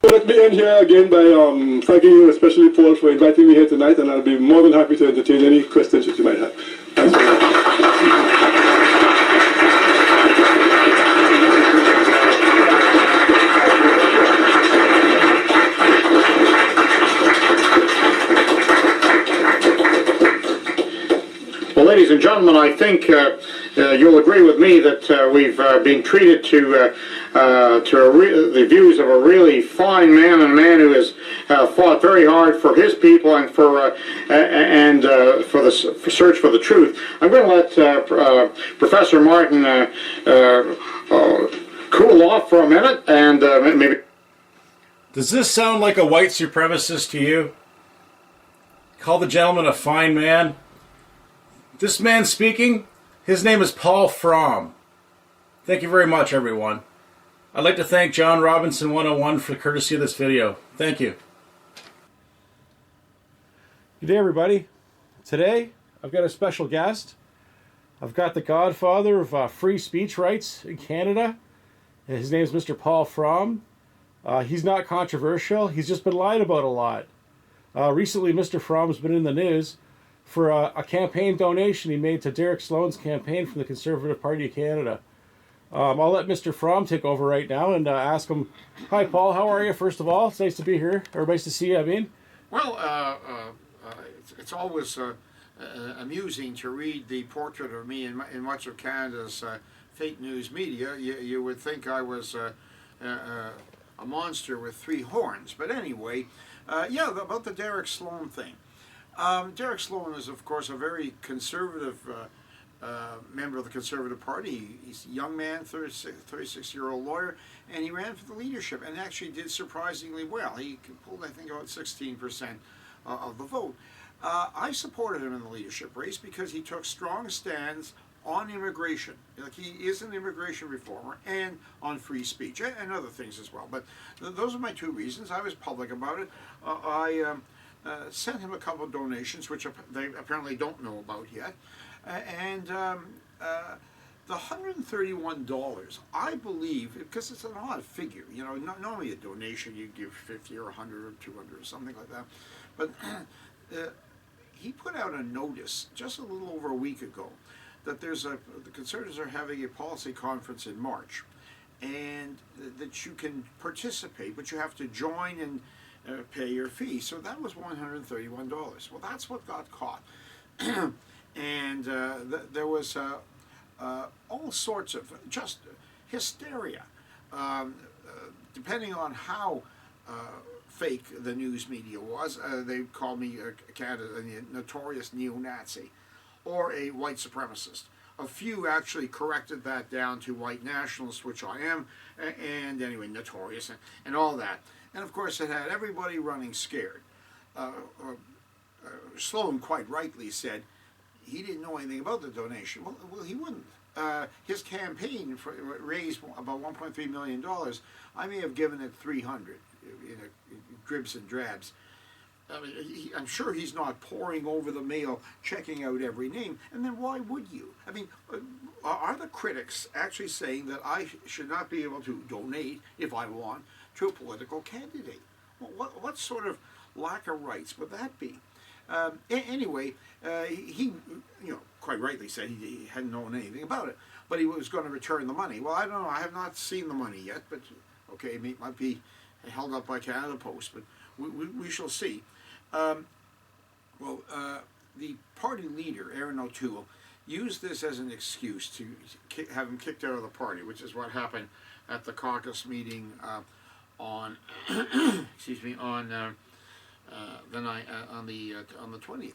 Let me end here again by thanking you, especially Paul, for inviting me here tonight, and I'll be more than happy to entertain any questions that you might have. Thanks very much. Well, ladies and gentlemen, I think you'll agree with me that we've been treated to the views of a really fine man, and a man who has fought very hard for his people and for the search for the truth. I'm going to let Professor Martin cool off for a minute, and maybe. Does this sound like a white supremacist to you? Call the gentleman a fine man? This man speaking, his name is Paul Fromm. Thank you very much, everyone. I'd like to thank John Robinson 101 for the courtesy of this video. Thank you. Good day, everybody. Today, I've got a special guest. I've got the godfather of free speech rights in Canada. His name is Mr. Paul Fromm. He's not controversial. He's just been lied about a lot. Recently, Mr. Fromm's been in the news for a campaign donation he made to Derek Sloan's campaign from the Conservative Party of Canada. I'll let Mr. Fromm take over right now and ask him, hi Paul, how are you, first of all? It's nice to be here, or nice to see you, I mean. Well, it's always amusing to read the portrait of me in much of Canada's fake news media. You would think I was a monster with three horns, but anyway, yeah, about the Derek Sloan thing. Derek Sloan is, of course, a very conservative member of the Conservative Party. He's a young man, 36-year-old lawyer, and he ran for the leadership and actually did surprisingly well. He pulled, I think, about 16% of the vote. I supported him in the leadership race because he took strong stands on immigration. Like, he is an immigration reformer, and on free speech, and other things as well. But those are my two reasons. I was public about it. I sent him a couple of donations, which they apparently don't know about yet. And the $131, I believe, because it's an odd figure, you know, not normally a donation you give 50 or 100 or 200 or something like that, but he put out a notice just a little over a week ago that the Conservatives are having a policy conference in March, and that you can participate, but you have to join and pay your fee. So that was $131. Well, that's what got caught. And there was all sorts of just hysteria, depending on how fake the news media was. They called me a notorious neo-Nazi or a white supremacist. A few actually corrected that down to white nationalist, which I am, and anyway, notorious and all that. And of course, it had everybody running scared. Sloan quite rightly said he didn't know anything about the donation. Well, he wouldn't. His campaign raised about $1.3 million. I may have given it 300 in dribs and drabs. I mean, I'm sure he's not poring over the mail, checking out every name. And then why would you? I mean, are the critics actually saying that I should not be able to donate, if I want, to a political candidate? Well, what sort of lack of rights would that be? Anyway, he, quite rightly said he hadn't known anything about it, but he was going to return the money. Well, I don't know. I have not seen the money yet, but okay, it might be held up by Canada Post, but we shall see. The party leader, Aaron O'Toole, used this as an excuse to have him kicked out of the party, which is what happened at the caucus meeting on excuse me, on the 20th.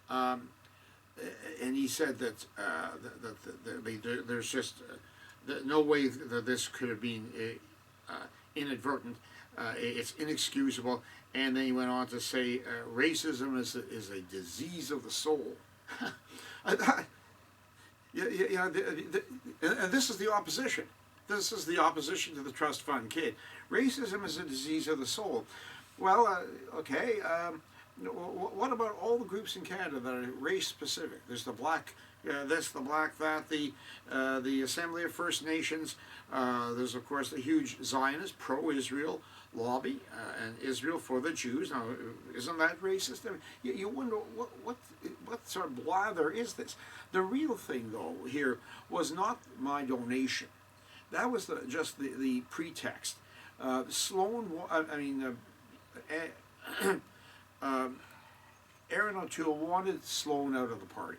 And he said that there's just no way that this could have been inadvertent. It's inexcusable. And then he went on to say racism is a disease of the soul. And this is the opposition. This is the opposition to the trust fund kid. Racism is a disease of the soul. Well, okay. What about all the groups in Canada that are race specific? There's the black this, the black that, the Assembly of First Nations. There's of course the huge Zionist, pro-Israel lobby and Israel for the Jews. Now, isn't that racist? I mean, you wonder what sort of blather is this? The real thing, though, here was not my donation. That was just the pretext. Sloan, Aaron O'Toole wanted Sloan out of the party.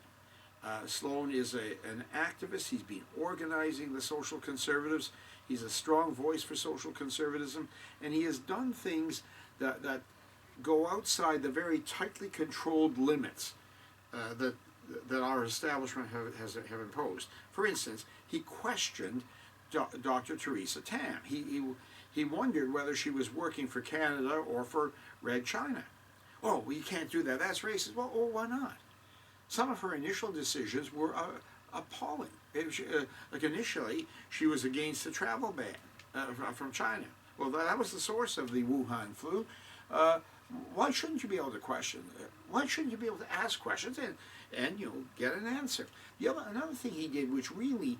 Sloan is an activist. He's been organizing the social conservatives. He's a strong voice for social conservatism, and he has done things that go outside the very tightly controlled limits that our establishment have imposed. For instance, he questioned Dr. Theresa Tam. He wondered whether she was working for Canada or for Red China. Oh, we can't do that. That's racist. Well, why not? Some of her initial decisions were appalling. Like initially, she was against the travel ban from China. Well, that was the source of the Wuhan flu. Why shouldn't you be able to question? Why shouldn't you be able to ask questions and get an answer? Another thing he did, which really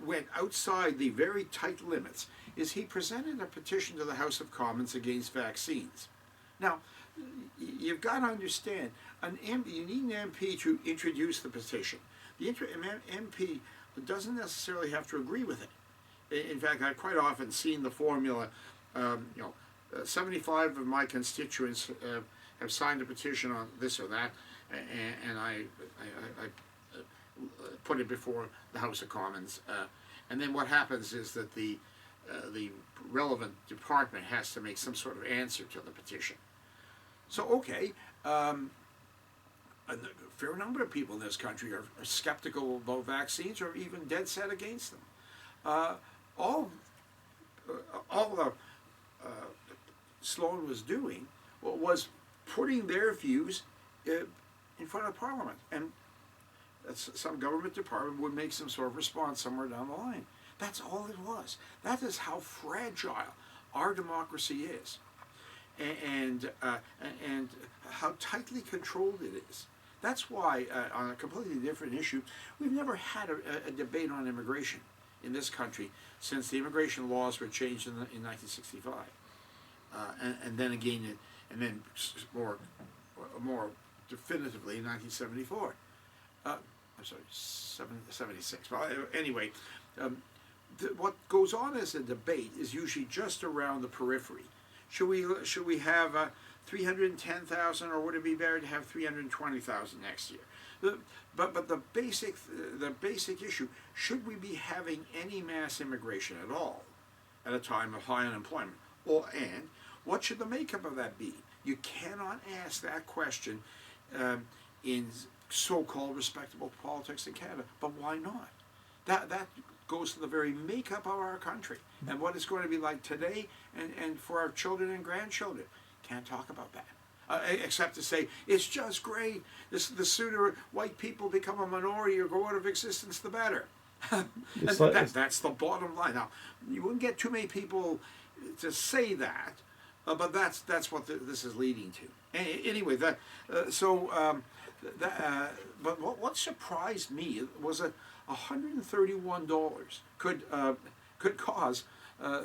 went outside the very tight limits, is he presented a petition to the House of Commons against vaccines. Now, you've got to understand, you need an MP to introduce the petition. The MP doesn't necessarily have to agree with it. In fact, I've quite often seen the formula, 75 of my constituents have signed a petition on this or that, and I put it before the House of Commons. And then what happens is that the relevant department has to make some sort of answer to the petition. So, okay, a fair number of people in this country are skeptical about vaccines or even dead set against them. All the Sloan was doing was putting their views in front of Parliament, and some government department would make some sort of response somewhere down the line. That's all it was. That is how fragile our democracy is, and how tightly controlled it is. That's why, on a completely different issue, we've never had a debate on immigration in this country since the immigration laws were changed in 1965, and then again, and then more definitively in 1974. I'm sorry, 76. Well, anyway, what goes on as a debate is usually just around the periphery. Should we have 310,000, or would it be better to have 320,000 next year? But the basic issue: should we be having any mass immigration at all at a time of high unemployment? And what should the makeup of that be? You cannot ask that question in so-called respectable politics in Canada. But why not? That goes to the very makeup of our country and what it's going to be like today and for our children and grandchildren. Can't talk about that. Except to say, it's just great. The sooner white people become a minority or go out of existence, the better. That's the bottom line. Now, you wouldn't get too many people to say that, but that's what this is leading to. Anyway, but what surprised me was that $131 could cause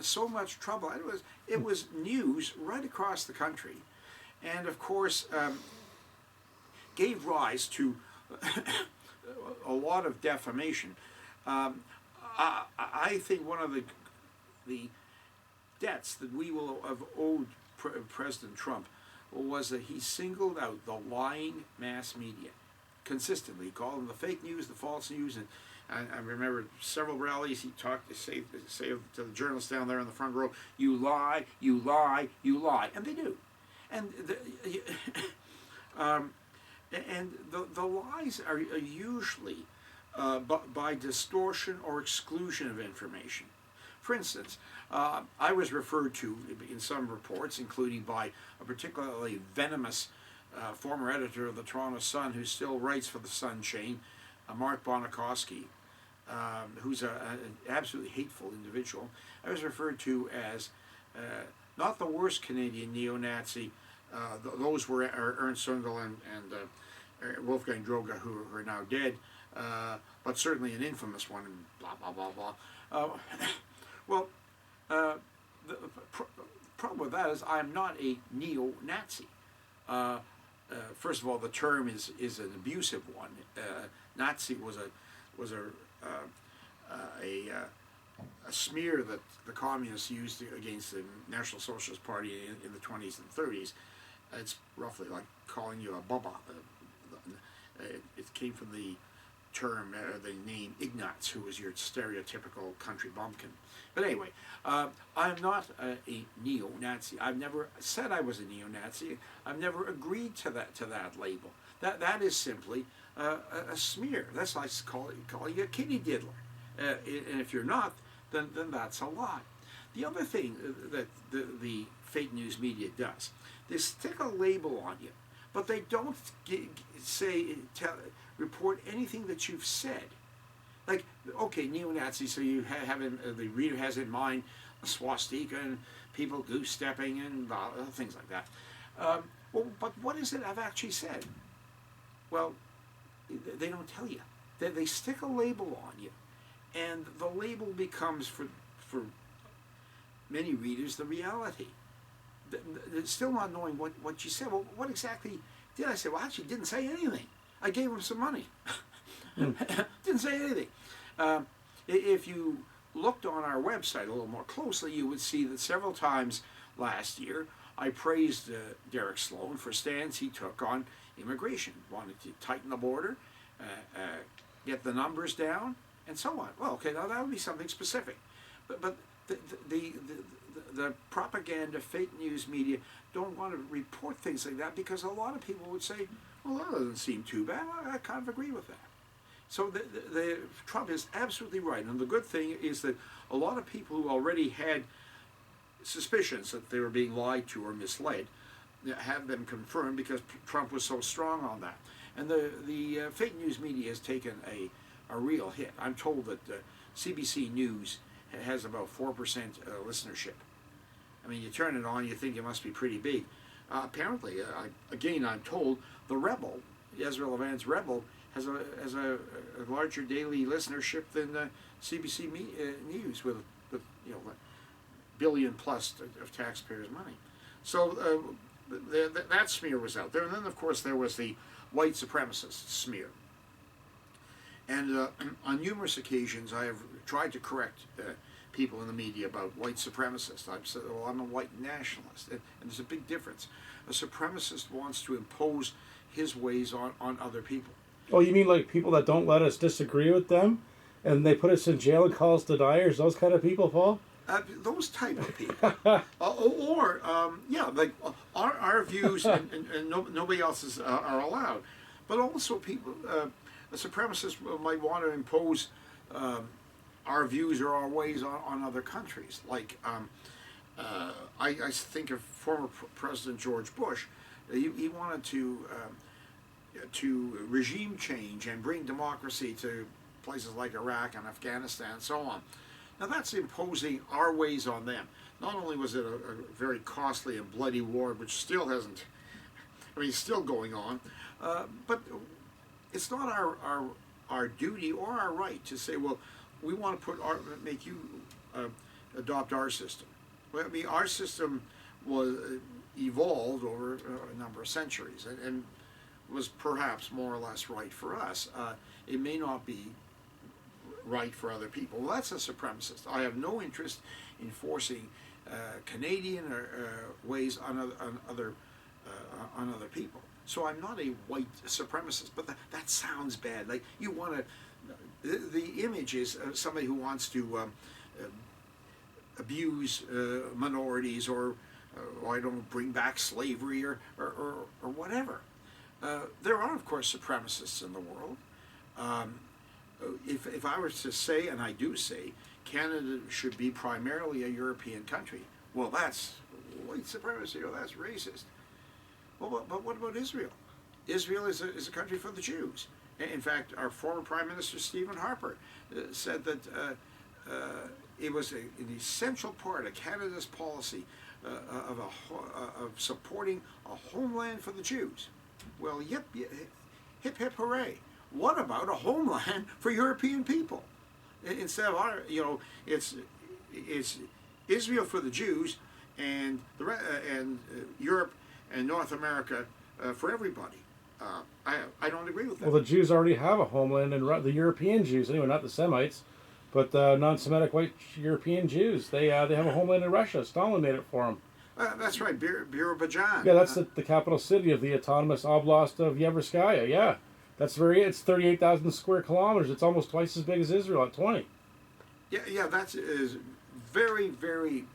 so much trouble. It was news right across the country, and of course gave rise to a lot of defamation. I think one of the debts that we will have owed President Trump was that he singled out the lying mass media consistently. He called them the fake news, the false news, and I remember several rallies he talked to say to the journalists down there in the front row, "You lie, you lie, you lie," and they do. And the lies are usually by distortion or exclusion of information. For instance, I was referred to in some reports, including by a particularly venomous former editor of the Toronto Sun, who still writes for the Sun chain, Mark Bonakowski, who's an absolutely hateful individual. I was referred to as not the worst Canadian neo-Nazi. Those were Ernst Sundel and Wolfgang Droga, who are now dead, but certainly an infamous one, and blah, blah, blah, blah. Well, the problem with that is I'm not a neo-Nazi. First of all, the term is an abusive one. Nazi was a smear that the communists used against the National Socialist Party in the 20s and 30s. It's roughly like calling you a baba. It came from the term, the name Ignatz, who was your stereotypical country bumpkin. But anyway, I'm not a neo-Nazi. I've never said I was a neo-Nazi. I've never agreed to that label. That is simply a smear. That's like calling you a kitty diddler. And if you're not, then that's a lie. The other thing that the fake news media does, they stick a label on you, but they don't report anything that you've said. Like, okay, neo-Nazi, so you the reader has in mind a swastika and people goose-stepping and things like that. Well, but what is it I've actually said? Well, they don't tell you. They stick a label on you, and the label becomes, for many readers, the reality. They're still not knowing what you said. Well, what exactly did I say? Well, I actually didn't say anything. I gave them some money. Didn't say anything. If you looked on our website a little more closely, you would see that several times last year I praised Derek Sloan for stands he took on immigration. Wanted to tighten the border, get the numbers down, and so on. Well, okay, now that would be something specific. But the propaganda, fake news media don't want to report things like that because a lot of people would say, well, that doesn't seem too bad. I kind of agree with that. So Trump is absolutely right. And the good thing is that a lot of people who already had suspicions that they were being lied to or misled have been confirmed because Trump was so strong on that. And the fake news media has taken a real hit. I'm told that CBC News has about 4% listenership. I mean, you turn it on, you think it must be pretty big. Apparently, again, I'm told the Rebel, Ezra Levant's Rebel, has a larger daily listenership than CBC News with $1 billion plus of taxpayers' money. So that smear was out there, and then of course there was the white supremacist smear. And on numerous occasions, I have tried to correct people in the media about white supremacists. I've said, well, I'm a white nationalist, and there's a big difference. A supremacist wants to impose his ways on other people. Oh, you mean like people that don't let us disagree with them, and they put us in jail and call us deniers? Those kind of people, Paul? Those type of people. Like our views and nobody else's are allowed. But also people, a supremacist might want to impose our views or our ways on other countries. Like, I think of former President George Bush. He wanted to regime change and bring democracy to places like Iraq and Afghanistan and so on. Now that's imposing our ways on them. Not only was it a very costly and bloody war, which still hasn't, still going on, but it's not our duty or our right to say, well, we want to make you adopt our system. Well, our system was evolved over a number of centuries and was perhaps more or less right for us. It may not be right for other people. Well, that's a supremacist. I have no interest in forcing Canadian ways on other people. So I'm not a white supremacist, but that sounds bad. Like you want to. The image is somebody who wants to abuse minorities or I don't bring back slavery or whatever. There are, of course, supremacists in the world. If I were to say, and I do say, Canada should be primarily a European country, well, that's white supremacy or that's racist. Well, but what about Israel? Israel is a country for the Jews. In fact, our former Prime Minister Stephen Harper said that it was an essential part of Canada's policy of supporting a homeland for the Jews. Well, hip, hip, hooray. What about a homeland for European people? Instead of it's Israel for the Jews, and Europe and North America for everybody. I don't agree with that. Well, the Jews already have a homeland, and the European Jews, anyway, not the Semites, but the non-Semitic white European Jews, they have a homeland in Russia. Stalin made it for them. That's right, Azerbaijan. Yeah, that's the capital city of the autonomous oblast of Yevroskaya. Yeah, it's 38,000 square kilometers. It's almost twice as big as Israel at 20. Yeah, that is very, very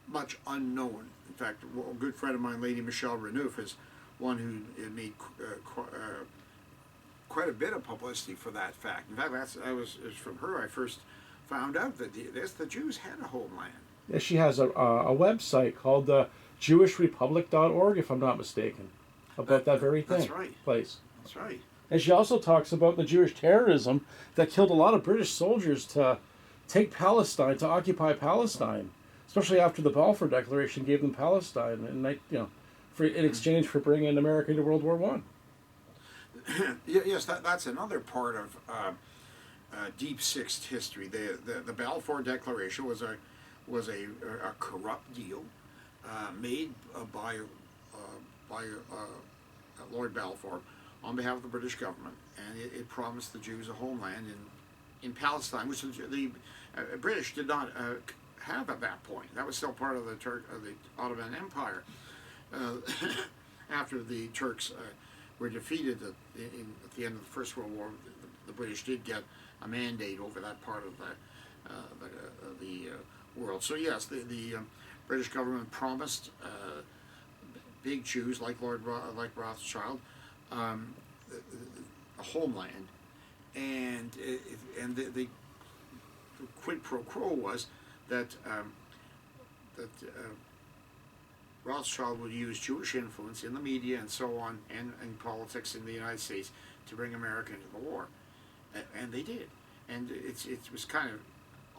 much unknown. In fact, a good friend of mine, Lady Michelle Renouf, is one who made quite a bit of publicity for that fact. In fact, it was from her I first found out that the Jews had a homeland. Yeah, she has a website called JewishRepublic.org, if I'm not mistaken, about that very thing. That's right. Place. That's right. And she also talks about the Jewish terrorism that killed a lot of British soldiers to take Palestine, to occupy Palestine, especially after the Balfour Declaration gave them Palestine, and in exchange for bringing America into World War One. Yes, that's another part of deep sixth history. The Balfour Declaration was a corrupt deal made by Lord Balfour on behalf of the British government, and it promised the Jews a homeland in Palestine, which the British did not have at that point. That was still part of the Ottoman Empire. After the Turks were defeated at the end of the First World War, the British did get a mandate over that part of the world. So yes, the British government promised big Jews like Rothschild a homeland, and the quid pro quo was that Rothschild would use Jewish influence in the media and so on, and politics in the United States to bring America into the war, and they did. And it was kind of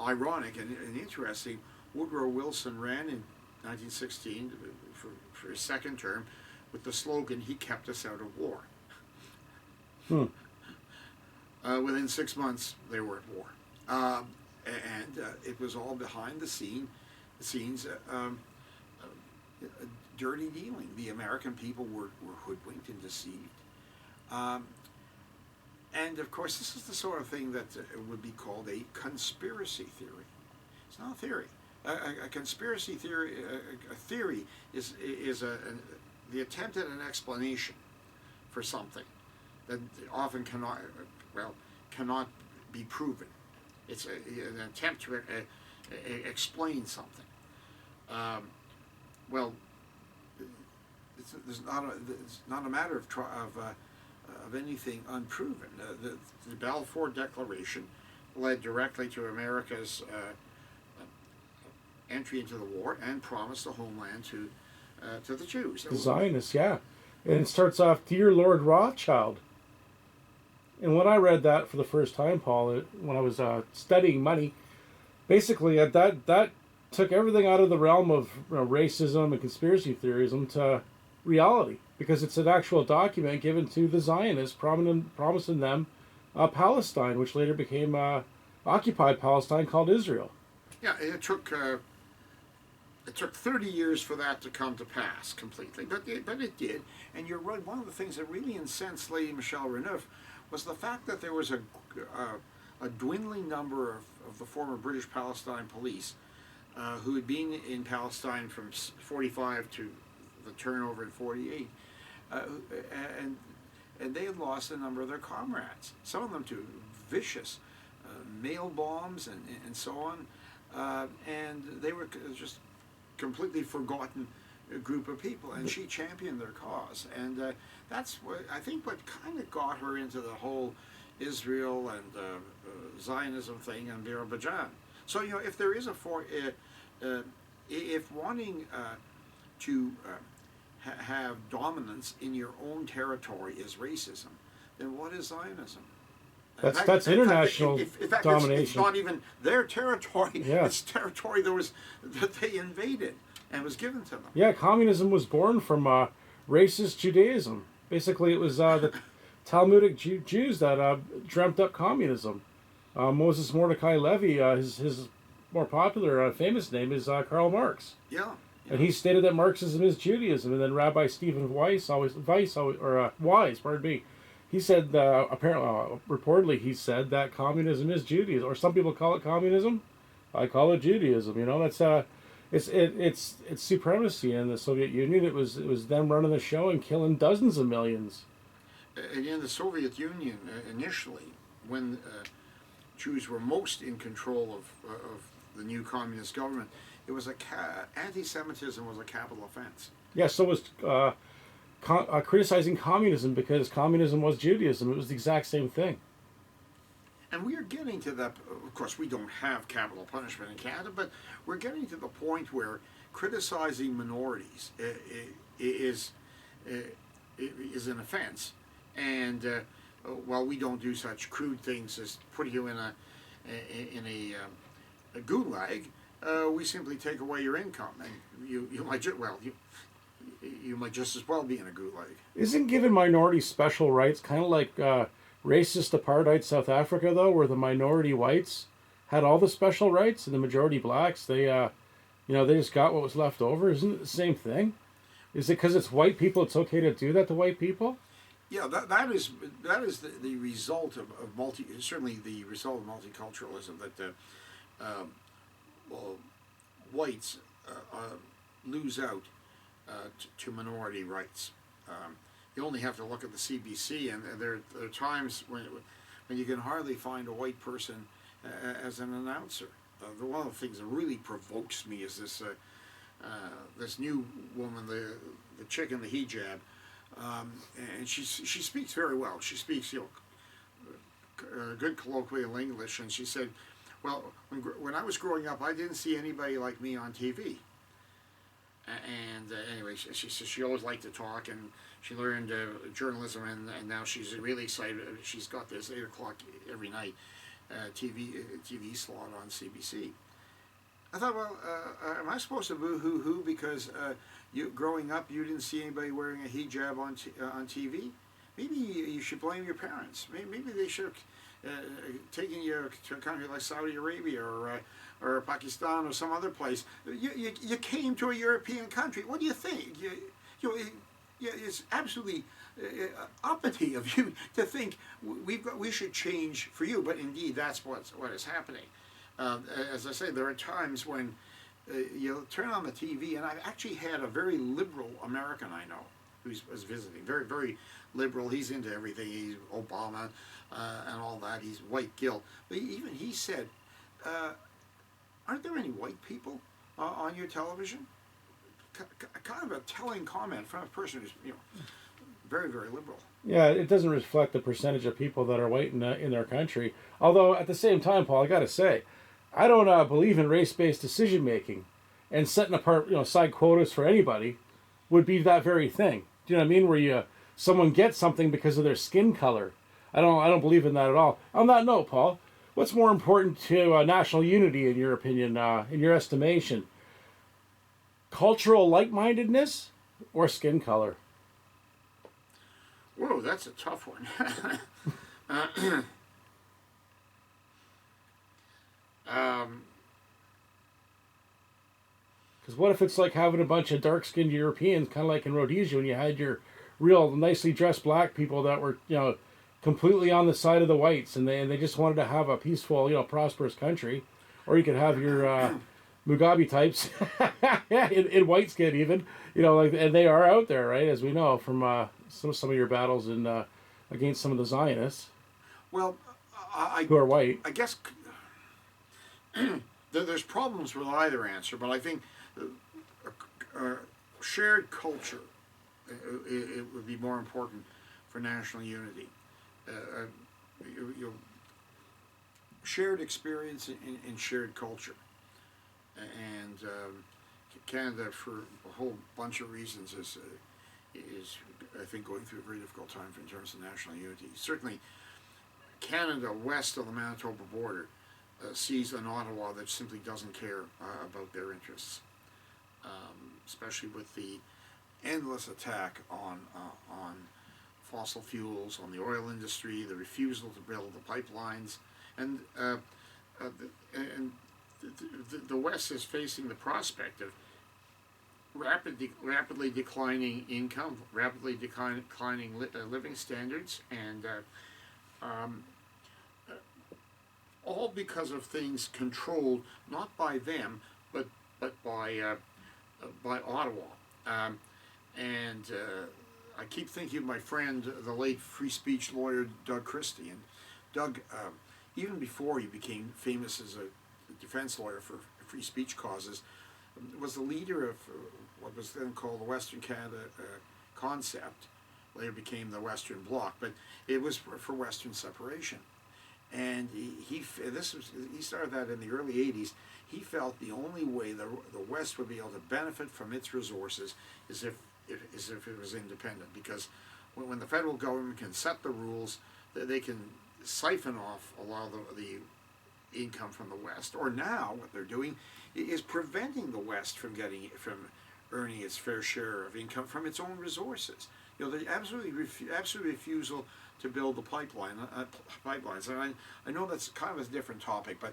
ironic and interesting. Woodrow Wilson ran in 1916 for his second term with the slogan, "He kept us out of war." Within 6 months, they were at war, and it was all behind the scenes. Dirty dealing. The American people were hoodwinked and deceived. And of course, this is the sort of thing that would be called a conspiracy theory. It's not a theory. A conspiracy theory, a theory is the attempt at an explanation for something that often cannot be proven. It's an attempt to explain something. It's not a matter of anything unproven. The Balfour Declaration led directly to America's entry into the war and promised a homeland to the Jews. The Zionists, yeah. And it starts off, "Dear Lord Rothschild." And when I read that for the first time, Paul, when I was studying money, basically that took everything out of the realm of racism and conspiracy theorism to reality, because it's an actual document given to the Zionists promising them Palestine, which later became occupied Palestine, called Israel. Yeah, it took 30 years for that to come to pass completely, but it did. And you're right. One of the things that really incensed Lady Michelle Renouf was the fact that there was a dwindling number of the former British Palestine police who had been in Palestine from 45 to the turnover in 48, and they had lost a number of their comrades, some of them to vicious mail bombs and so on, and they were just completely forgotten group of people, and she championed their cause, and that's what I think what kind of got her into the whole Israel and Zionism thing in Azerbaijan. So if there is if wanting to have dominance in your own territory is racism, then what is Zionism? That's international domination. It's not even their territory. Yeah. It's territory that they invaded and was given to them. Yeah, communism was born from racist Judaism. Basically, it was the Talmudic Jews that dreamt up communism. Moses Mordecai Levy, his more popular, famous name is Karl Marx. Yeah. And he stated that Marxism is Judaism. And then Rabbi Stephen Wise, Wise, pardon me, he said, apparently, reportedly, he said that communism is Judaism, or some people call it communism. I call it Judaism. You know, that's it's supremacy in the Soviet Union. It was them running the show and killing dozens of millions. And in the Soviet Union, initially, when Jews were most in control of the new communist government, it was anti-Semitism was a capital offense. Yeah, so was criticizing communism, because communism was Judaism. It was the exact same thing. And we are getting to that. Of course, we don't have capital punishment in Canada, but we're getting to the point where criticizing minorities is an offense. And while we don't do such crude things as put you in a gulag, we simply take away your income, and you might just as well be in a gulag. Isn't giving minorities special rights kind of like racist apartheid South Africa, though, where the minority whites had all the special rights and the majority blacks, they just got what was left over? Isn't it the same thing? Is it because it's white people it's okay to do that to white people? Yeah, that is the result of certainly the result of multiculturalism, that whites lose out to minority rights. You only have to look at the CBC, and there are times when you can hardly find a white person as an announcer. One of the things that really provokes me is this new woman, the chick in the hijab, and she speaks very well. She speaks good colloquial English, and she said, "Well, when I was growing up, I didn't see anybody like me on TV." And anyway, she says she always liked to talk, and she learned journalism, and now she's really excited. She's got this 8 o'clock every night TV slot on CBC. I thought, well, am I supposed to boo-hoo-hoo because you growing up you didn't see anybody wearing a hijab on TV? Maybe you should blame your parents. Maybe they should have taken you to a country like Saudi Arabia or Pakistan or some other place. You came to a European country. What do you think? It's absolutely uppity of you to think we should change for you. But indeed, that's what is happening. As I say, there are times when you turn on the TV, and I've actually had a very liberal American I know who was visiting, very, very liberal. He's into everything. He's Obama and all that. He's white guilt. But even he said, aren't there any white people on your television? Kind of a telling comment from a person who's very, very liberal. Yeah, it doesn't reflect the percentage of people that are white in their country. Although at the same time, Paul, I got to say, I don't believe in race-based decision making, and setting apart side quotas for anybody would be that very thing. Do you know what I mean? Where someone gets something because of their skin color. I don't believe in that at all. On that note, Paul, what's more important to national unity in your opinion, in your estimation? Cultural like-mindedness or skin color? Whoa, that's a tough one. Because what if it's like having a bunch of dark-skinned Europeans, kind of like in Rhodesia, when you had your real nicely dressed black people that were, completely on the side of the whites, and they just wanted to have a peaceful, prosperous country. Or you could have your Mugabe types, in white skin even, and they are out there, right? As we know from some of your battles against some of the Zionists. Well, who are white. I guess there's problems with either answer, but I think shared culture it would be more important for national unity. Shared experience in shared culture, and Canada, for a whole bunch of reasons, is I think going through a very difficult time in terms of national unity. Certainly, Canada west of the Manitoba border sees an Ottawa that simply doesn't care about their interests, especially with the endless attack on fossil fuels, on the oil industry, the refusal to build the pipelines, and the West is facing the prospect of rapidly declining income, rapidly declining living standards, and all because of things controlled not by them, but by Ottawa. And I keep thinking of my friend, the late free speech lawyer Doug Christie. And Doug, even before he became famous as a defense lawyer for free speech causes, was the leader of what was then called the Western Canada Concept. Later became the Western Bloc, but it was for Western separation. And he started that in the early 80s. He felt the only way the West would be able to benefit from its resources is if it was independent, because when the federal government can set the rules, they can siphon off a lot of the income from the West. Or now what they're doing is preventing the West from earning its fair share of income from its own resources. You know, the absolute refusal to build the pipelines. And I know that's kind of a different topic, but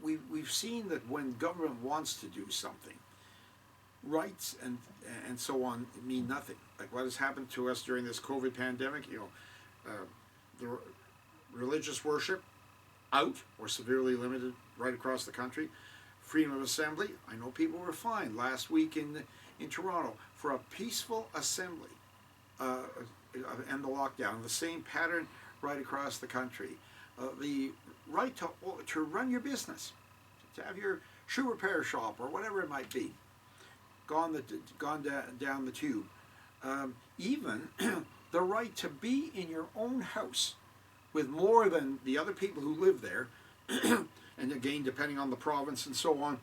we've seen that when government wants to do something, rights and so on mean nothing. Like what has happened to us during this COVID pandemic, the religious worship out or severely limited right across the country. Freedom of assembly. I know people were fined last week in Toronto for a peaceful assembly and the lockdown. The same pattern right across the country. The right to run your business, to have your shoe repair shop or whatever it might be, gone down the tube. Even the right to be in your own house with more than the other people who live there, and again, depending on the province and so on,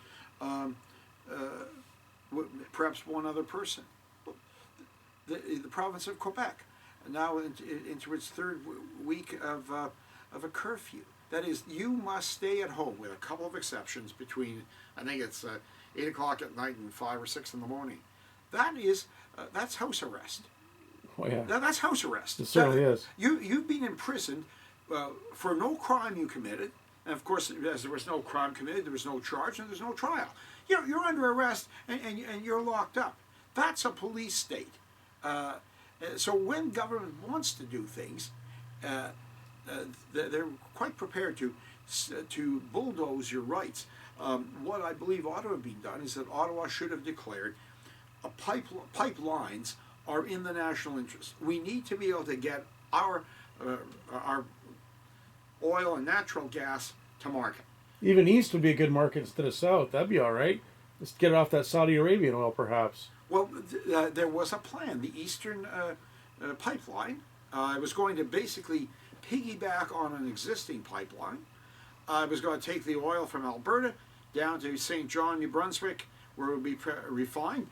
perhaps one other person. The province of Quebec, now into its third week of a curfew. That is, you must stay at home, with a couple of exceptions, between, I think it's 8 o'clock at night and 5 or 6 in the morning. That's house arrest. Oh, yeah. That's house arrest. It certainly is. You've been imprisoned for no crime you committed. And of course, as there was no crime committed, there was no charge, and there's no trial. You're under arrest, and you're locked up. That's a police state. So when government wants to do things, they're quite prepared to bulldoze your rights. What I believe ought to have been done is that Ottawa should have declared pipelines are in the national interest. We need to be able to get our oil and natural gas to market. Even east would be a good market instead of south. That'd be all right. Let's get off that Saudi Arabian oil, perhaps. Well, there was a plan. The Eastern pipeline was going to basically piggyback on an existing pipeline. It was going to take the oil from Alberta down to St. John, New Brunswick, where it would be refined.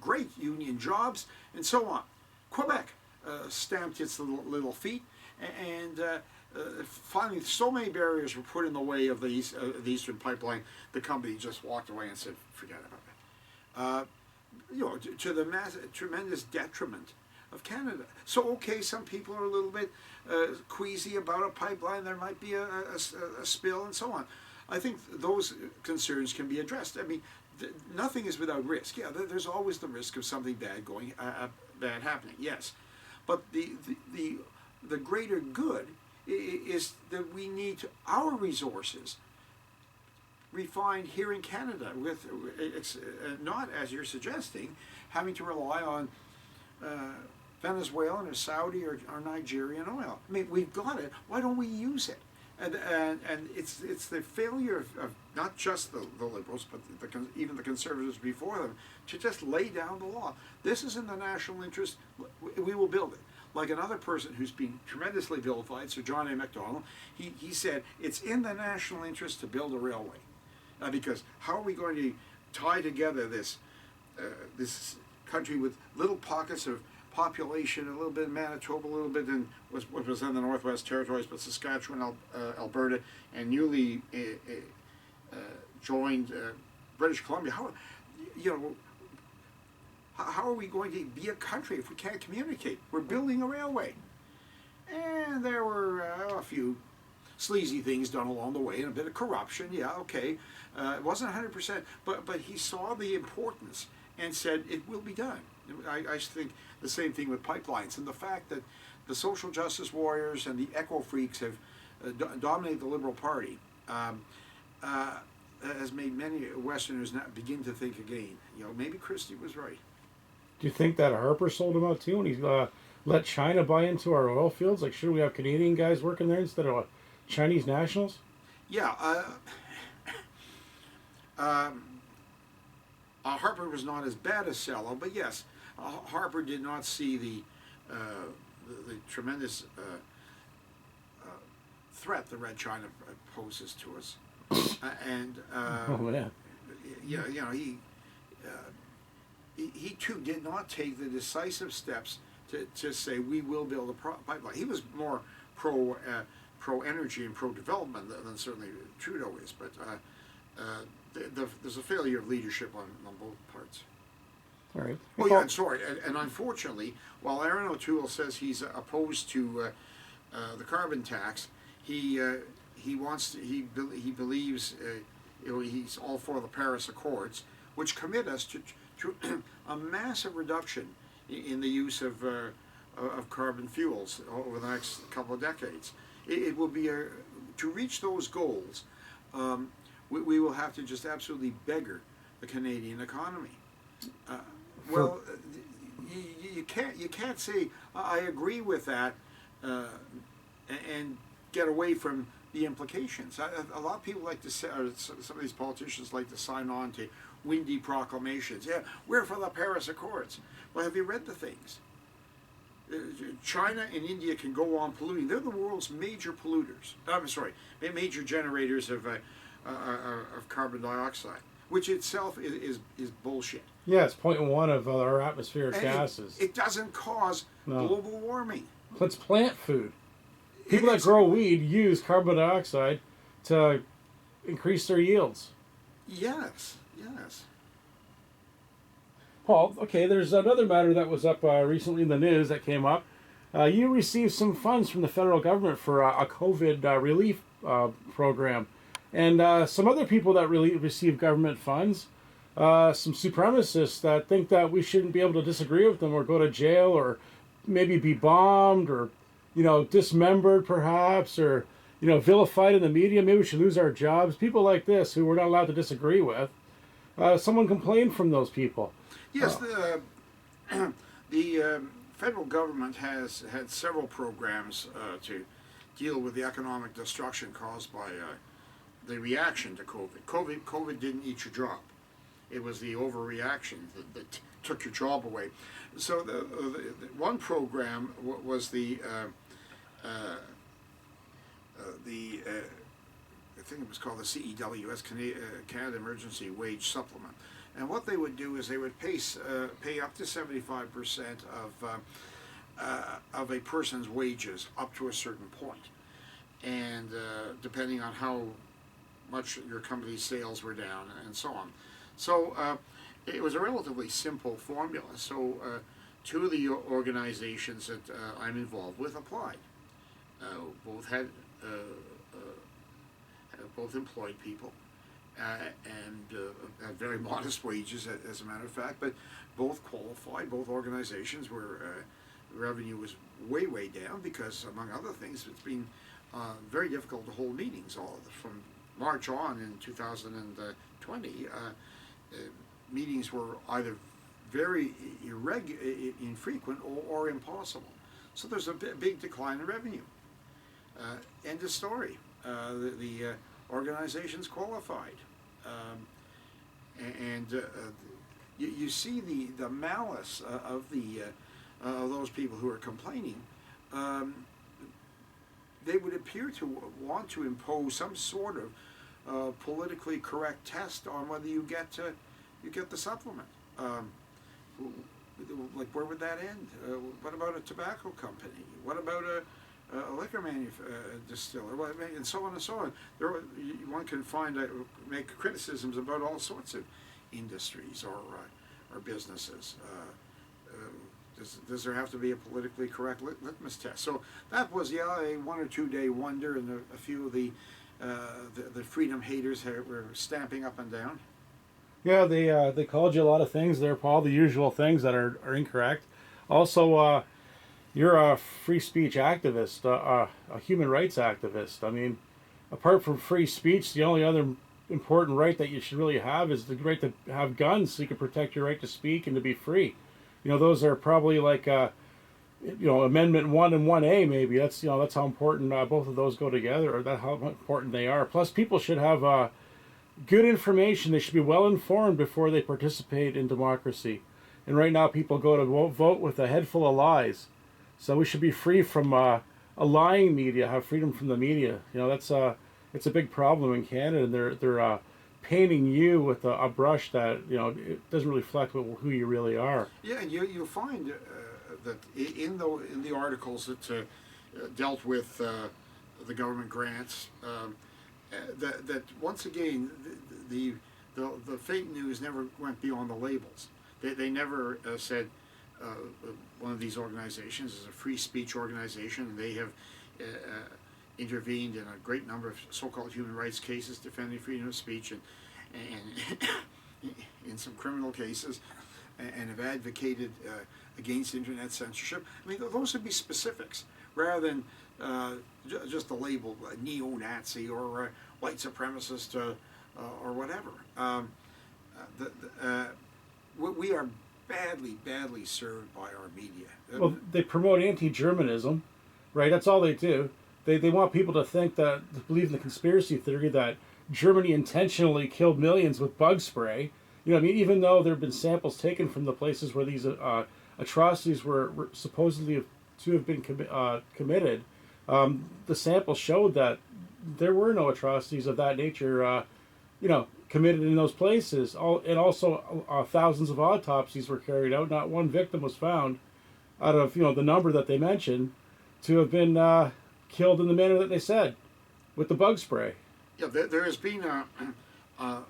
Great union jobs, and so on. Quebec stamped its little feet, and finally, so many barriers were put in the way of the Eastern Pipeline. The company just walked away and said, "Forget about it." To the tremendous detriment of Canada. So, okay, some people are a little bit queasy about a pipeline. There might be a spill and so on. I think those concerns can be addressed. I mean, nothing is without risk. Yeah, there's always the risk of something bad happening. Yes, but the greater good is that we need our resources refined here in Canada, with not, as you're suggesting, having to rely on Venezuelan or Saudi or Nigerian oil. I mean, we've got it. Why don't we use it? And it's the failure of not just the Liberals, but even the Conservatives before them, to just lay down the law. This is in the national interest. We will build it. Like another person who's been tremendously vilified, Sir John A. Macdonald, he said, it's in the national interest to build a railway. Because how are we going to tie together this country with little pockets of population, a little bit in Manitoba, a little bit in what was then the Northwest Territories, but Saskatchewan, Alberta, and newly joined British Columbia? How are we going to be a country if we can't communicate? We're building a railway. and there were a few sleazy things done along the way and a bit of corruption. Yeah, okay, it wasn't 100%, but he saw the importance and said it will be done. I think the same thing with pipelines, and the fact that the social justice warriors and the eco freaks have dominated the Liberal Party has made many Westerners not begin to think again. You know, maybe Christie was right. Do you think that Harper sold him out too when he let China buy into our oil fields? Like, should we have Canadian guys working there instead of Chinese nationals? Yeah. Harper was not as bad as Sello, but yes, Harper did not see the tremendous threat the Red China poses to us, and Oh man. yeah, you know, he too did not take the decisive steps to say we will build a pipeline. He was more pro energy and pro development than certainly Trudeau is, but there's a failure of leadership on both parts. All right. Oh yeah, and sorry, and unfortunately, while Aaron O'Toole says he's opposed to the carbon tax, he believes he's all for the Paris Accords, which commit us to a massive reduction in the use of carbon fuels over the next couple of decades. It will be to reach those goals. We will have to just absolutely beggar the Canadian economy. Well, you can't say I agree with that and get away from the implications. A lot of people like to say, or some of these politicians like to sign on to windy proclamations. Yeah, we're for the Paris Accords. Well, have you read the things? China and India can go on polluting. They're the world's major polluters. I'm sorry, major generators of carbon dioxide, which itself is bullshit. Yeah, it's 0.1 of our atmospheric gases. It doesn't cause global warming. It's plant food. People that grow weed use carbon dioxide to increase their yields. Yes, yes. Paul, okay, there's another matter that was up recently in the news that came up. You received some funds from the federal government for a COVID relief program. And some other people that really received government funds, some supremacists that think that we shouldn't be able to disagree with them or go to jail or maybe be bombed or, dismembered perhaps, or, vilified in the media. Maybe we should lose our jobs. People like this who we're not allowed to disagree with. Someone complained from those people. Yes, the federal government has had several programs to deal with the economic destruction caused by the reaction to COVID. COVID didn't eat your job. It was the overreaction that took your job away. So the one program was the I think it was called the CEWS, Canada Emergency Wage Supplement. And what they would do is they would pay up to 75% of a person's wages up to a certain point, and depending on how much your company's sales were down and so on. So it was a relatively simple formula. So two of the organizations that I'm involved with applied. Both had both employed people. And had very modest wages, as a matter of fact, but both qualified. Both organizations were revenue was way down because, among other things, it's been very difficult to hold meetings. From March on in 2020, meetings were either very infrequent or impossible. So there's a big decline in revenue. End of story. The organizations qualified, you see the malice of those people who are complaining. They would appear to want to impose some sort of politically correct test on whether you get the supplement. Like, where would that end? What about a tobacco company? What about a liquor distiller, and so on and so on. One can make criticisms about all sorts of industries or businesses. Does there have to be a politically correct litmus test? So that was, yeah, a 1 or 2 day wonder, and a few of the freedom haters were stamping up and down. Yeah, they called you a lot of things there, Paul. The usual things that are incorrect. Also, you're a free speech activist, a human rights activist. I mean, apart from free speech, the only other important right that you should really have is the right to have guns, so you can protect your right to speak and to be free. Those are probably like Amendment 1 and 1A maybe. That's that's how important both of those go together, or that how important they are. Plus, people should have good information. They should be well informed before they participate in democracy. And right now, people go to vote with a head full of lies. So we should be free from a lying media. Have freedom from the media. That's it's a big problem in Canada. And they're painting you with a brush that it doesn't reflect who you really are. Yeah, and you'll find that in the articles that dealt with the government grants, that once again the fake news never went beyond the labels. They never said one of these organizations is a free speech organization, and they have intervened in a great number of so-called human rights cases defending freedom of speech, and in some criminal cases, and have advocated against internet censorship. I mean, those would be specifics rather than just the label neo-Nazi or white supremacist or whatever. We are badly served by our media. Well, they promote anti-Germanism, right? That's all they do. They want people to to believe in the conspiracy theory that Germany intentionally killed millions with bug spray. Even though there have been samples taken from the places where these atrocities were supposedly to have been committed, the samples showed that there were no atrocities of that nature, committed in those places. And also, thousands of autopsies were carried out. Not one victim was found out of the number that they mentioned to have been killed in the manner that they said, with the bug spray. Yeah, there has been a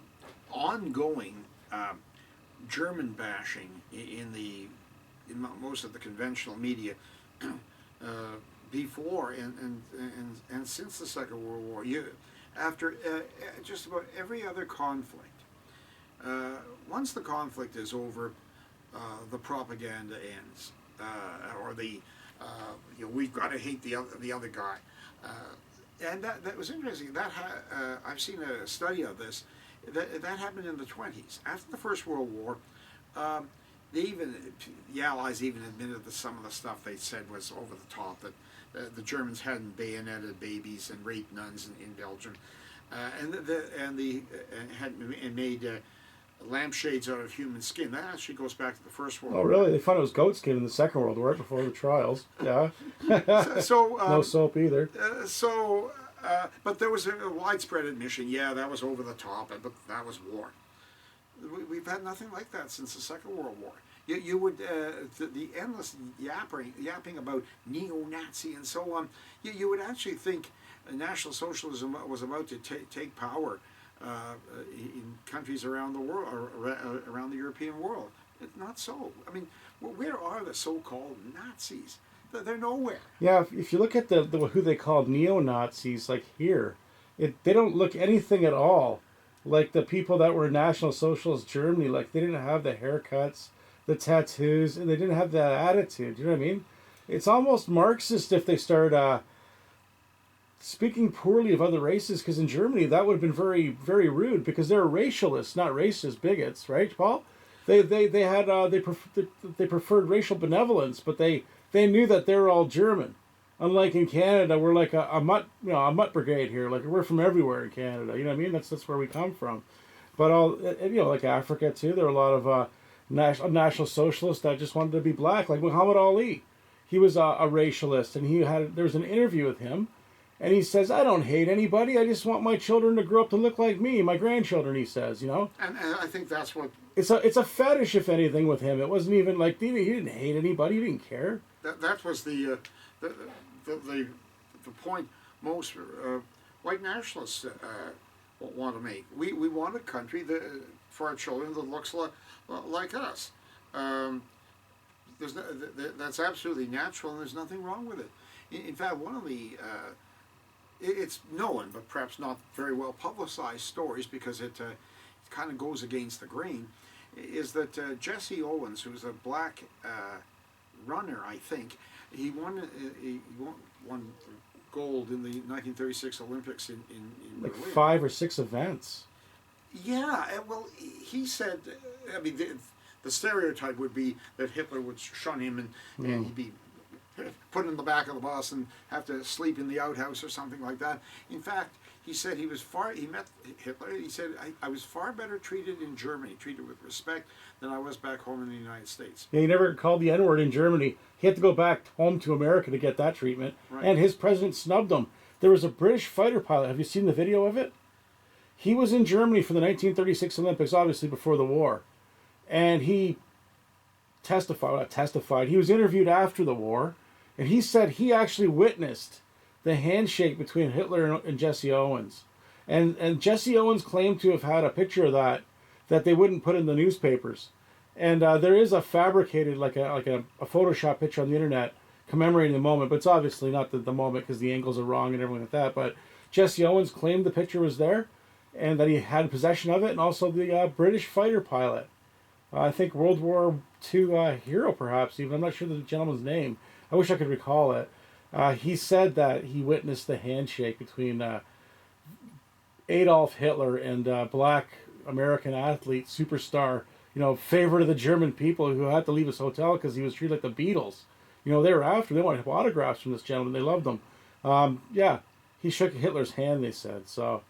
ongoing German bashing in most of the conventional media before and since the Second World War. After just about every other conflict, once the conflict is over, the propaganda ends, or we've got to hate the other guy. And that was interesting. I've seen a study of this. That happened in the 1920s. After the First World War, the Allies even admitted that some of the stuff they said was over the top, that the Germans hadn't bayoneted babies and raped nuns in Belgium, and had made lampshades out of human skin. That actually goes back to the First World War. Oh, really? They found it was goat skin in the Second World War before the trials. Yeah. No soap either. But there was a widespread admission. Yeah, that was over the top, but that was war. We've had nothing like that since the Second World War. You would the endless yapping about neo-Nazi and so on. You would actually think National Socialism was about to take power in countries around the world, or around the European world. It's not so. I mean, where are the so-called Nazis? They're nowhere. Yeah, if you look at the who they called neo-Nazis, like here, they don't look anything at all like the people that were in National Socialist Germany. Like, they didn't have the haircuts, the tattoos, and they didn't have that attitude. You know what I mean? It's almost Marxist if they start speaking poorly of other races, because in Germany that would have been very, very rude, because they're racialists, not racist bigots, right, Paul? They preferred racial benevolence, but they knew that they were all German. Unlike in Canada, we're like a mutt brigade here. Like, we're from everywhere in Canada. You know what I mean? That's where we come from. But like Africa too, there were a lot of national socialists that just wanted to be black, like Muhammad Ali. He was a racialist, and there was an interview with him, and he says, "I don't hate anybody. I just want my children to grow up to look like me, my grandchildren." He says, And I think that's what it's a fetish, if anything, with him. It wasn't even like he didn't hate anybody. He didn't care. That was the point most white nationalists want to make. We want a country for our children that looks like us. there's no, that's absolutely natural, and there's nothing wrong with it. In fact, one of the it's known, but perhaps not very well publicized stories, because it kind of goes against the grain, is that Jesse Owens, who's a black runner, I think, he won gold in the 1936 Olympics in Like Berlin. 5 or 6 events. Yeah, well, he said, I mean, the stereotype would be that Hitler would shun him, and he'd be put in the back of the bus and have to sleep in the outhouse or something like that. In fact, he said he met Hitler, he said, I was far better treated in Germany, treated with respect, than I was back home in the United States. Yeah, he never called the N-word in Germany. He had to go back home to America to get that treatment. Right. And his president snubbed him. There was a British fighter pilot. Have you seen the video of it? He was in Germany for the 1936 Olympics, obviously before the war. And he testified. He was interviewed after the war. And he said he actually witnessed the handshake between Hitler and Jesse Owens. And Jesse Owens claimed to have had a picture of that they wouldn't put in the newspapers. And there is a fabricated, like a Photoshop picture on the internet commemorating the moment, but it's obviously not the moment because the angles are wrong and everything like that. But Jesse Owens claimed the picture was there and that he had possession of it, and also the British fighter pilot. I think World War II hero, perhaps, even. I'm not sure the gentleman's name. I wish I could recall it. He said that he witnessed the handshake between Adolf Hitler and black American athlete, superstar, favorite of the German people, who had to leave his hotel because he was treated like the Beatles. They were after. They wanted autographs from this gentleman. They loved him. Yeah, he shook Hitler's hand, they said. So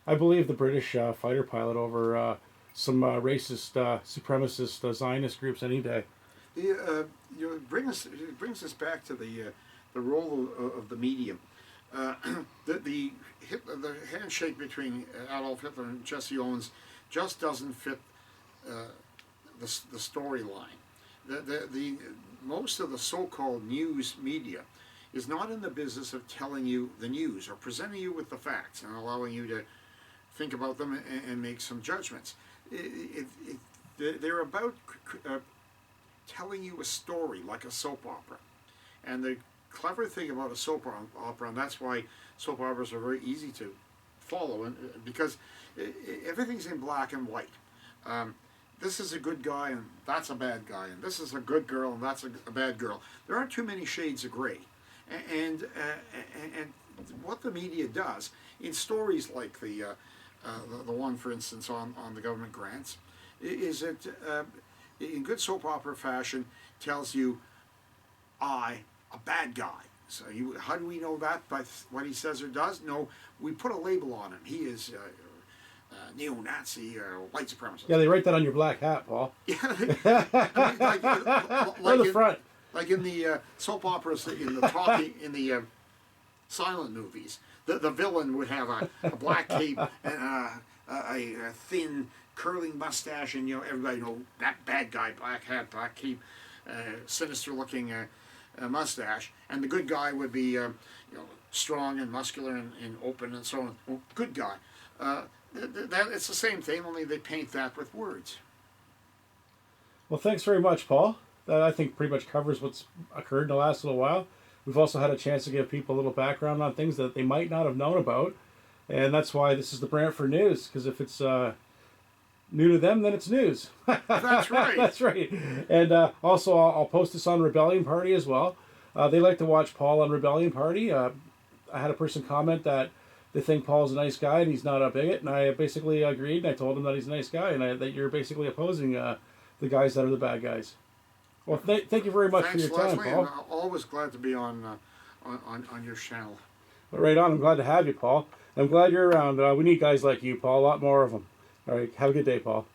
I believe the British fighter pilot over some racist, supremacist Zionist groups any day. It brings us back to the role of the medium. The handshake between Adolf Hitler and Jesse Owens just doesn't fit the storyline. The most of the so-called news media is not in the business of telling you the news or presenting you with the facts and allowing you to think about them and make some judgments. They're about telling you a story like a soap opera. And the clever thing about a soap opera, and that's why soap operas are very easy to follow, and because everything's in black and white. This is a good guy and that's a bad guy, and this is a good girl and that's a bad girl. There aren't too many shades of gray. And what the media does in stories like the one, for instance, on the government grants, is it in good soap opera fashion tells you, a bad guy. So how do we know that? By what he says or does? No, we put a label on him. He is neo-Nazi or white supremacist. Yeah, they write that on your black hat, Paul. Yeah, On the front. Like in the soap operas, in the silent movies, the villain would have a black cape and a thin curling mustache, and everybody that bad guy, black hat, black cape, sinister looking mustache, and the good guy would be strong and muscular and open and so on. Well, good guy. That it's the same thing, only they paint that with words. Well, thanks very much, Paul. That, I think, pretty much covers what's occurred in the last little while. We've also had a chance to give people a little background on things that they might not have known about, and that's why this is the Brantford News, because if it's new to them, then it's news. That's right. That's right. And also, I'll post this on Rebellion Party as well. They like to watch Paul on Rebellion Party. I had a person comment that they think Paul's a nice guy and he's not a bigot, and I basically agreed, and I told him that he's a nice guy, and that you're basically opposing the guys that are the bad guys. Well, thank you very much for your time, Leslie, Paul. I'm always glad to be on your channel. Right on. I'm glad to have you, Paul. I'm glad you're around. We need guys like you, Paul. A lot more of them. All right. Have a good day, Paul.